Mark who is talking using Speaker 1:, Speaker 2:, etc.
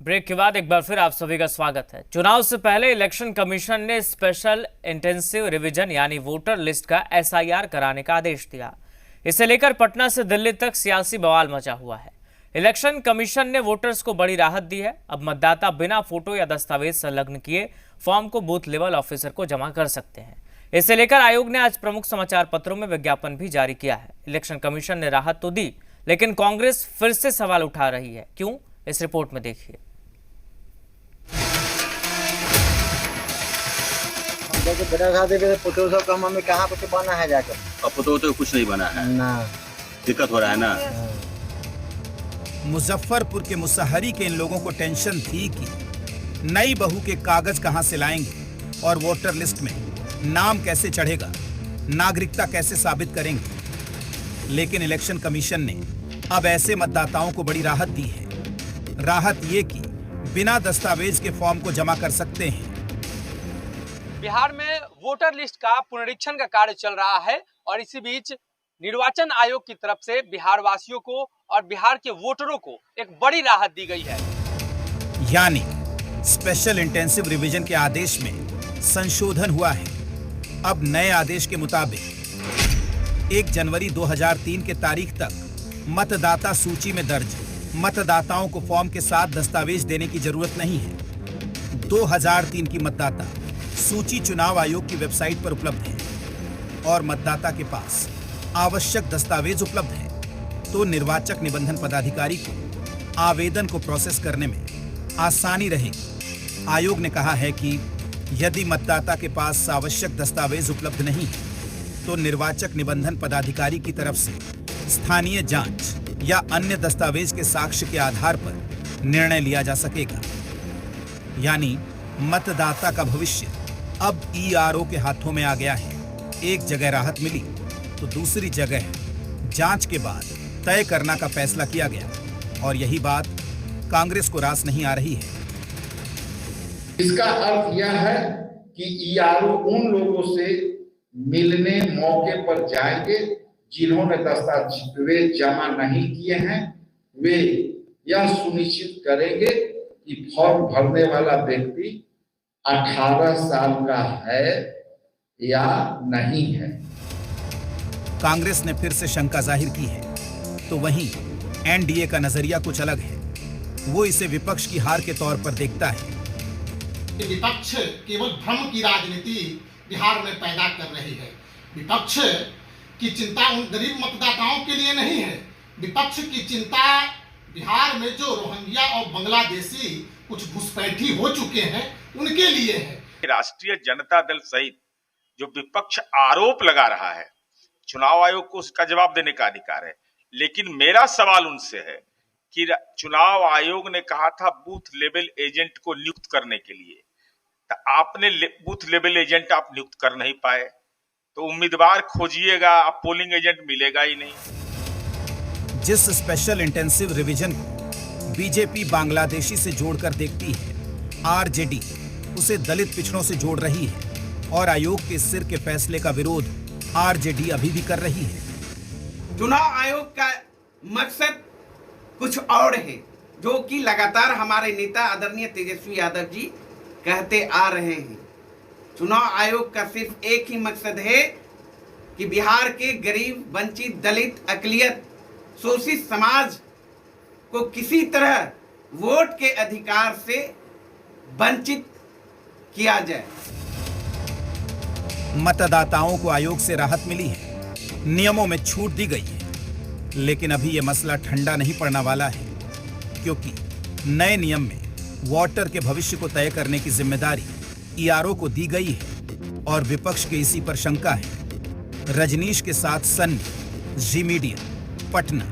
Speaker 1: Break के बाद एक बार फिर आप सभी का स्वागत है। चुनाव से पहले इलेक्शन कमीशन ने स्पेशल इंटेंसिव रिवीजन यानी वोटर लिस्ट का एसआईआर कराने का आदेश दिया। इसे लेकर पटना से दिल्ली तक सियासी बवाल मचा हुआ है। इलेक्शन कमीशन ने वोटर्स को बड़ी राहत दी है। अब मतदाता बिना फोटो या दस्तावेज संलग्न किए फॉर्म को बूथ लेवल ऑफिसर को जमा कर सकते हैं। इसे लेकर आयोग ने आज प्रमुख समाचार पत्रों में विज्ञापन भी जारी किया है। इलेक्शन कमीशन ने राहत तो दी, लेकिन कांग्रेस फिर से सवाल उठा रही है। क्यों? इस रिपोर्ट में देखिए।
Speaker 2: बेटा खाते फोटो सब काम में कहाँ पे बना है जाकर?
Speaker 3: अब फोटो तो कुछ नहीं बना है
Speaker 2: ना,
Speaker 3: दिक्कत हो रहा है ना।
Speaker 4: मुजफ्फरपुर के मुसहरी के इन लोगों को टेंशन थी कि नई बहू के कागज कहां से लाएंगे और वोटर लिस्ट में नाम कैसे चढ़ेगा, नागरिकता कैसे साबित करेंगे। लेकिन इलेक्शन कमीशन ने अब ऐसे मतदाताओं को बड़ी राहत दी है। राहत ये कि बिना दस्तावेज के फॉर्म को जमा कर सकते हैं।
Speaker 5: बिहार में वोटर लिस्ट का पुनरीक्षण का कार्य चल रहा है और इसी बीच निर्वाचन आयोग की तरफ से बिहार वासियों को और बिहार के वोटरों को एक बड़ी राहत दी गई है।
Speaker 4: यानी स्पेशल इंटेंसिव रिवीजन के आदेश में संशोधन हुआ है। अब नए आदेश के मुताबिक 1 जनवरी 2003 के तारीख तक मतदाता सूची में दर्ज मतदाताओं को फॉर्म के साथ दस्तावेज देने की जरूरत नहीं है। 2003 की मतदाता सूची चुनाव आयोग की वेबसाइट पर उपलब्ध है और मतदाता के पास आवश्यक दस्तावेज उपलब्ध है तो निर्वाचक निबंधन पदाधिकारी को आवेदन को प्रोसेस करने में आसानी रहेगी। आयोग ने कहा है कि यदि मतदाता के पास आवश्यक दस्तावेज उपलब्ध नहीं है तो निर्वाचक निबंधन पदाधिकारी की तरफ से स्थानीय जांच या अन्य दस्तावेज के साक्ष्य के आधार पर निर्णय लिया जा सकेगा। यानी मतदाता का भविष्य अब ईआरओ के हाथों में आ गया है। एक जगह राहत मिली तो दूसरी जगह जांच के बाद तय करना का फैसला किया गया और यही बात कांग्रेस को रास नहीं आ रही है।
Speaker 6: इसका अर्थ यह है कि ईआरओ उन लोगों से मिलने मौके पर जाएंगे जिन्होंने दस्तावेज जमा नहीं किए हैं। वे यह सुनिश्चित करेंगे कि फॉर्म भरने वाला व्यक्ति 18 साल का है या नहीं है।
Speaker 4: कांग्रेस ने फिर से शंका जाहिर की है तो वहीं एनडीए का नजरिया कुछ अलग है। वो इसे विपक्ष की हार के तौर पर देखता है।
Speaker 7: विपक्ष केवल भ्रम की राजनीति बिहार में पैदा कर रही है। विपक्ष की चिंता उन गरीब मतदाताओं के लिए नहीं है। विपक्ष की चिंता बिहार में जो रोहिंग्या और बांग्लादेशी कुछ घुसपैठी हो चुके हैं उनके लिए है।
Speaker 8: राष्ट्रीय जनता दल सहित जो विपक्ष आरोप लगा रहा है, चुनाव आयोग को उसका जवाब देने का अधिकार है। लेकिन मेरा सवाल उनसे है कि चुनाव आयोग ने कहा था बूथ लेवल एजेंट को नियुक्त करने के लिए, तो आपने बूथ लेवल एजेंट आप नियुक्त कर नहीं पाए, तो उम्मीदवार खोजिएगा, आप पोलिंग एजेंट मिलेगा ही नहीं।
Speaker 4: जिस स्पेशल इंटेंसिव रिवीजन को बीजेपी बांग्लादेशी से जोड़कर देखती है, आरजेडी उसे दलित पिछड़ों से जोड़ रही है और आयोग के सिर के फैसले का विरोध आरजेडी अभी भी कर रही है।
Speaker 9: चुनाव आयोग का मकसद कुछ और है, जो कि लगातार हमारे नेता आदरणीय तेजस्वी यादव जी कहते आ रहे हैं। चुनाव आयोग का सिर्फ एक ही मकसद है कि बिहार के गरीब, वंचित, दलित, अकलियत, शोषित समाज को किसी तरह वोट के अधिकार से वंचित किया जाए।
Speaker 4: मतदाताओं को आयोग से राहत मिली है, नियमों में छूट दी गई है, लेकिन अभी यह मसला ठंडा नहीं पड़ने वाला है, क्योंकि नए नियम में वोटर के भविष्य को तय करने की जिम्मेदारी ईआरओ को दी गई है और विपक्ष के इसी पर शंका है। रजनीश के साथ सन्नी, जी मीडिया, पटना।